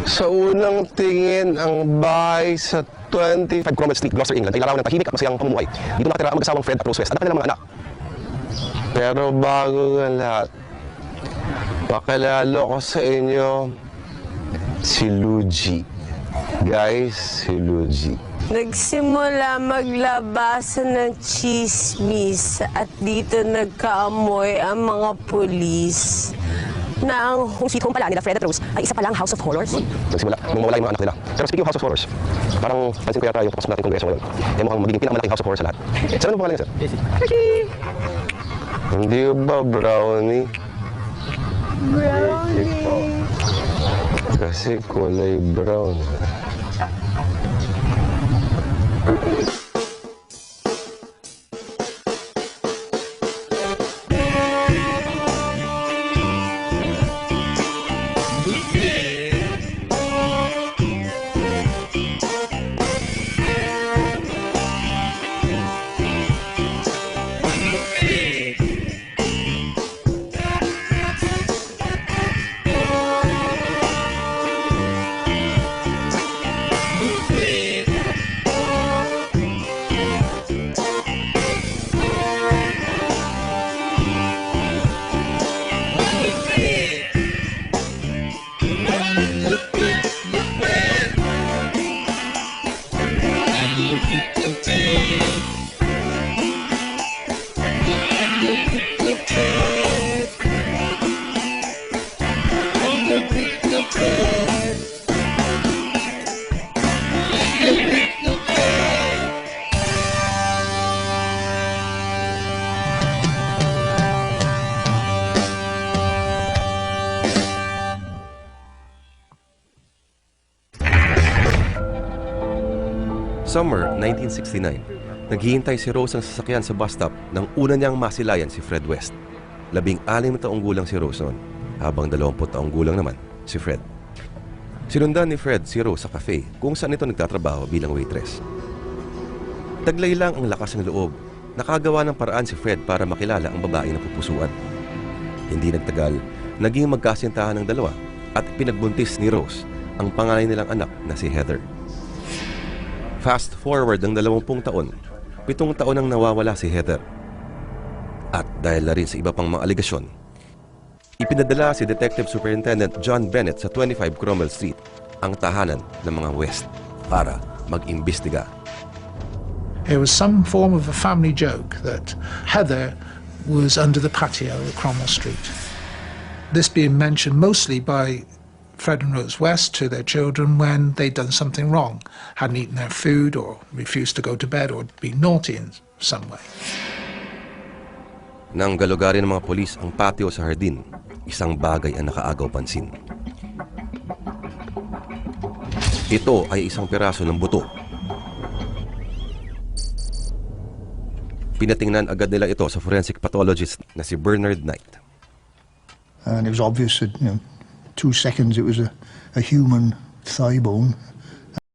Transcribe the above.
Sa unang tingin, ang bahay sa 25 Cromwell Street, Gloucester, England ay larawan ng tahimik at masayang pamumuhay. Dito nakatira ang mag-asawang Fred at Rose West at ang kanilang mga anak. Pero bago nga lahat, pakilalo ko sa inyo si Luigi. Guys, si Luigi. Nagsimula maglabasan ng chismis at dito nagkaamoy ang mga pulis na ang home sweet home pala nila Fred at Rose ay isa palang House of Horrors. Nagsimula, nung mawala yung mga anak nila. Pero speaking of House of Horrors, parang pansin ko yata yung tapos natin kongreso ngayon. Eh mukhang magiging pinakamalaking House of Horrors sa lahat. Saan ano pangalan niya, sir? Hindi ba brownie? Brownie. Kasi kulay brown. Summer 1969, naghihintay si Rose ng sasakyan sa bus stop nang una niyang masilayan si Fred West. 16 na taong gulang si Rose noon, habang 20 taong gulang naman si Fred. Sinundan ni Fred si Rose sa cafe kung saan ito nagtatrabaho bilang waitress. Taglay lang ang lakas ng loob, nakagawa ng paraan si Fred para makilala ang babae na pupusuan. Hindi nagtagal, naging magkasintahan ng dalawa at pinagbuntis ni Rose ang panganay nilang anak na si Heather. Fast forward ng 20 taon, 7 taon nang nawawala si Heather. At dahil na rin sa iba pang mga aligasyon, ipinadala si Detective Superintendent John Bennett sa 25 Cromwell Street, ang tahanan ng mga West, para mag-imbestiga. It was some form of a family joke that Heather was under the patio at Cromwell Street. This being mentioned mostly by Fred and Rose West to their children when they'd done something wrong, hadn't eaten their food or refused to go to bed or been naughty in some way. Nang galugarin ng mga polis ang patio sa hardin, isang bagay ang nakaagaw pansin. Ito ay isang piraso ng buto. Pinatingnan agad nila ito sa forensic pathologist na si Bernard Knight. And it was obvious that, 2 seconds it was a human thigh bone.